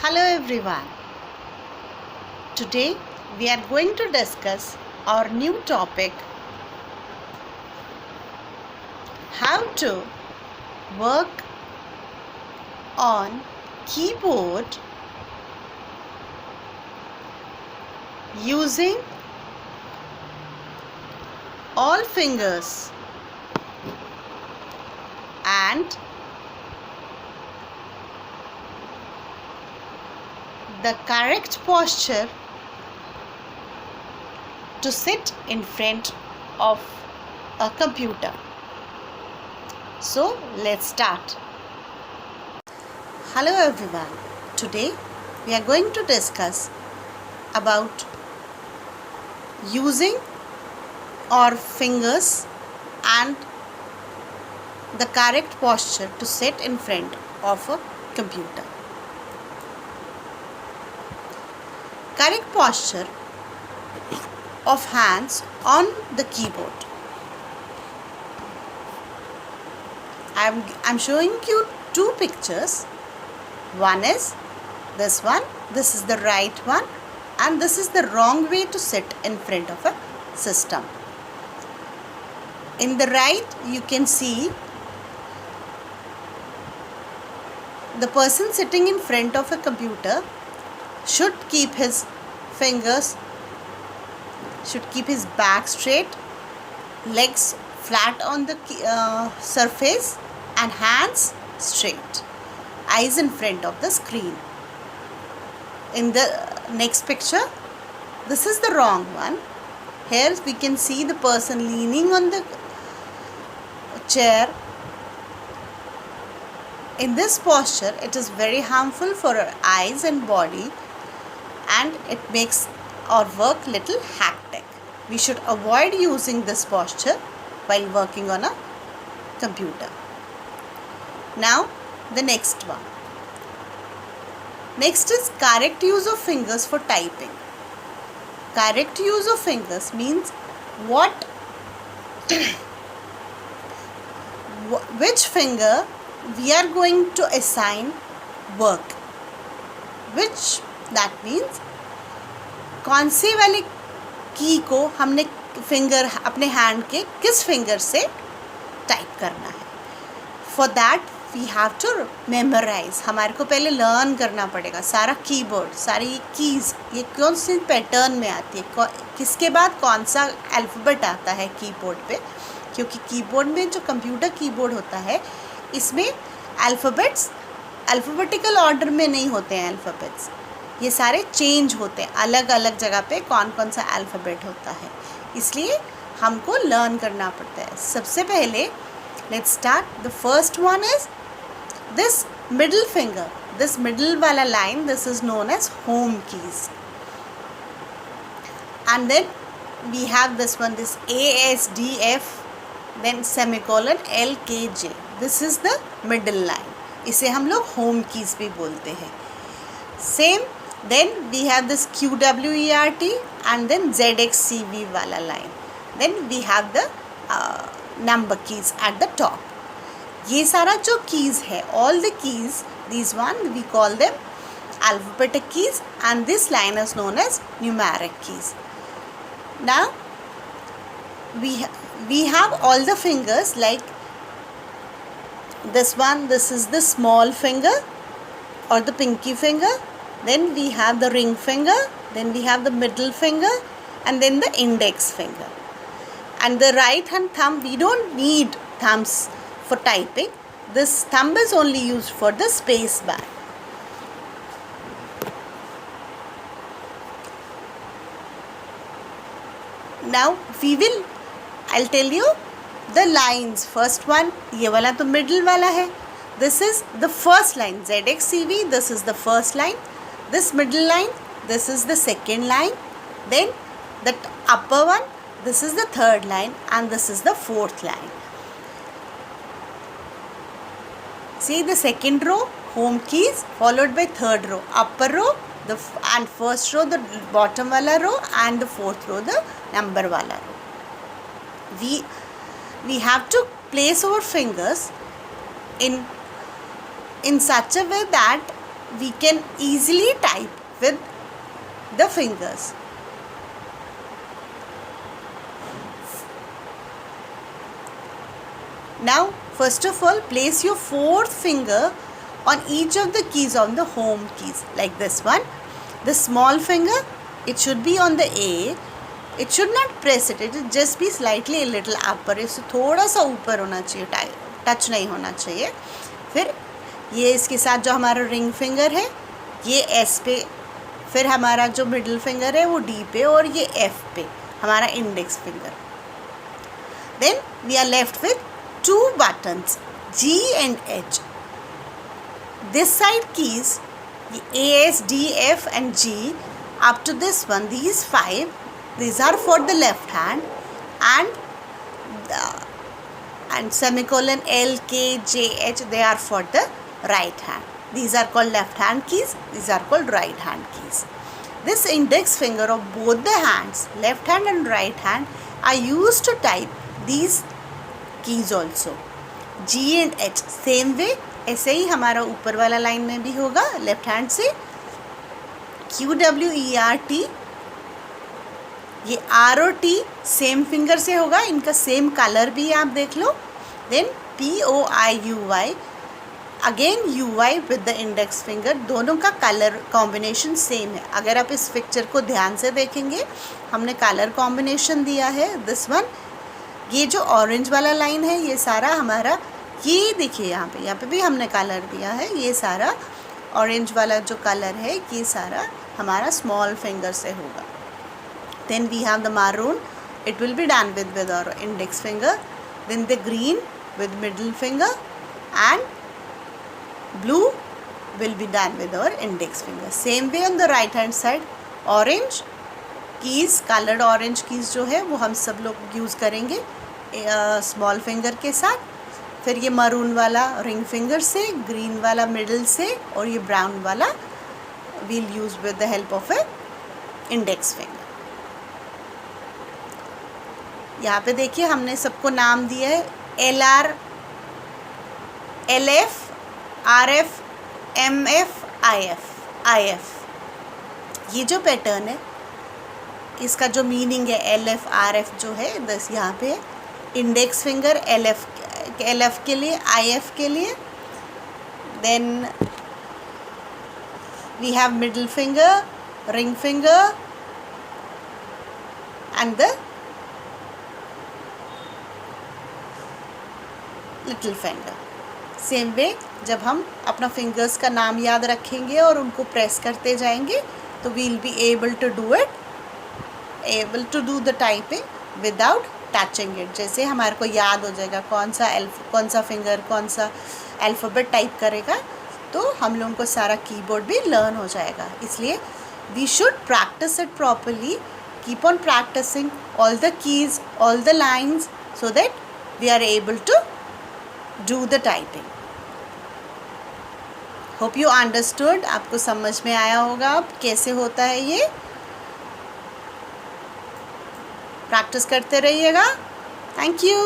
Hello everyone. Today we are going to discuss our new topic, how to work on keyboard using all fingers and the correct posture to sit in front of a computer. So let's start. Hello everyone. Today we are going to discuss about using our fingers and the correct posture to sit in front of a computer. Correct posture of hands on the keyboard. I'm showing you two pictures. One is this one. This is the right one, and this is the wrong way to sit in front of a system. In the right, you can see the person sitting in front of a computer should keep his back straight, legs flat on the surface, and hands straight, eyes in front of the screen. In the next picture, this is the wrong one. Here we can see the person leaning on the chair. In this posture, it is very harmful for our eyes and body, and it makes our work little hectic. We should avoid using this posture while working on a computer. Now the next one. Next is correct use of fingers for typing. Correct use of fingers means which finger we are going to assign work. Which that means कौन सी वाली की को हमने finger अपने hand के किस finger से type करना है. For that we have to memorise. हमारे को पहले लर्न करना पड़ेगा सारा कीबोर्ड, सारी कीज़, ये कौन सी पैटर्न में आती है, किसके बाद कौन सा अल्फ़ाबेट आता है कीबोर्ड पे. क्योंकि कीबोर्ड में जो कंप्यूटर कीबोर्ड होता है, इसमें अल्फ़ाबेट्स अल्फ़ाबेटिकल ऑर्डर में नहीं होते हैं. अल्फ़ाबेट्स ये सारे चेंज होते हैं, अलग अलग जगह पे कौन कौन सा अल्फ़ाबेट होता है, इसलिए हमको लर्न करना पड़ता है. सबसे पहले let's start. The first one is this middle finger. This middle वाला line, this is known as home keys. And then we have this one, this ASDF, then semicolon LKJ. This is the middle line. इसे हम लोग home keys भी बोलते हैं. Same then we have this QWERT and then ZXCV wala line. Then we have the number keys at the top. ये सारा जो keys है, all the keys, these one we call them alphabetic keys, and this line is known as numeric keys. Now we have all the fingers like this one. This is the small finger or the pinky finger. Then we have the ring finger, then we have the middle finger, and then the index finger. And the right hand thumb, we don't need thumbs for typing. This thumb is only used for the space bar. Now I'll tell you the lines. First one, ये वाला तो middle वाला है. This is the first line, ZXCV. This is the first line. This middle line, this is the second line. Then the upper one, this is the third line, and this is the fourth line. See the second row, home keys, followed by third row, upper row, and first row, the bottom wala row, and the fourth row, the number wala row. We have to place our fingers in such a way that we can easily type with the fingers. Now, first of all, place your fourth finger on each of the keys on the home keys, like this one. The small finger, it should be on the A. It should not press it. It should just be slightly a little upper. इससे थोड़ा सा ऊपर होना चाहिए, touch नहीं होना चाहिए. फिर ये इसके साथ जो हमारा रिंग फिंगर है ये एस पे, फिर हमारा जो मिडिल फिंगर है वो डी पे, और ये एफ पे हमारा index finger. Then we are left with two buttons, G and H. This side keys, the A, S, D, F and G, up to this one, these 5, these are for the left hand, and semicolon L, K, J, H, they are for the right hand. These are called left hand keys, these are called right hand keys. This index finger of both the hands, left hand and right hand, are used to type these keys also. G and H same way, ऐसे ही हमारा ऊपर वाला line में भी होगा left hand से. Q, W, E, R, T, ये R और T सेम फिंगर से होगा, इनका सेम कलर भी आप देख लो. Then P, O, I, U, Y, again U, Y with the index finger, दोनों का कलर कॉम्बिनेशन सेम है. अगर आप इस पिक्चर को ध्यान से देखेंगे, हमने कलर कॉम्बिनेशन दिया है दिस वन. ये जो ऑरेंज वाला लाइन है ये सारा हमारा, ये देखिए यहाँ पे भी हमने कलर दिया है. ये सारा ऑरेंज वाला जो कलर है ये सारा हमारा स्मॉल फिंगर से होगा. Then we have the maroon, it will be done with our index finger. Then the green with middle finger and blue will be done with our index finger. Same way on the right hand side, orange keys, coloured orange keys जो है वो हम सब लोग use करेंगे small finger के साथ. फिर ये मरून वाला रिंग फिंगर से, ग्रीन वाला मिडिल से, और ये ब्राउन वाला we'll use with the help of a index finger. यहाँ पे देखिए हमने सबको नाम दिया है LR, LF, RF, MF, IF. ये जो पैटर्न है इसका जो मीनिंग है LF, RF जो है बस यहाँ पे इंडेक्स फिंगर LF के लिए, IF के लिए. Then we have middle finger, ring finger and the little finger. Same way जब हम अपना फिंगर्स का नाम याद रखेंगे और उनको प्रेस करते जाएंगे तो we'll be able to do it, able to do the typing without touching it. जैसे हमारे को याद हो जाएगा कौन सा फिंगर कौन सा अल्फ़ाबेट टाइप करेगा, तो हम लोगों को सारा कीबोर्ड भी लर्न हो जाएगा. इसलिए we should practice it properly, keep on practicing all the keys, all the lines, so that we are able to do the typing. Hope you understood. आपको समझ में आया होगा अब कैसे होता है ये. प्रैक्टिस करते रहिएगा. Thank you.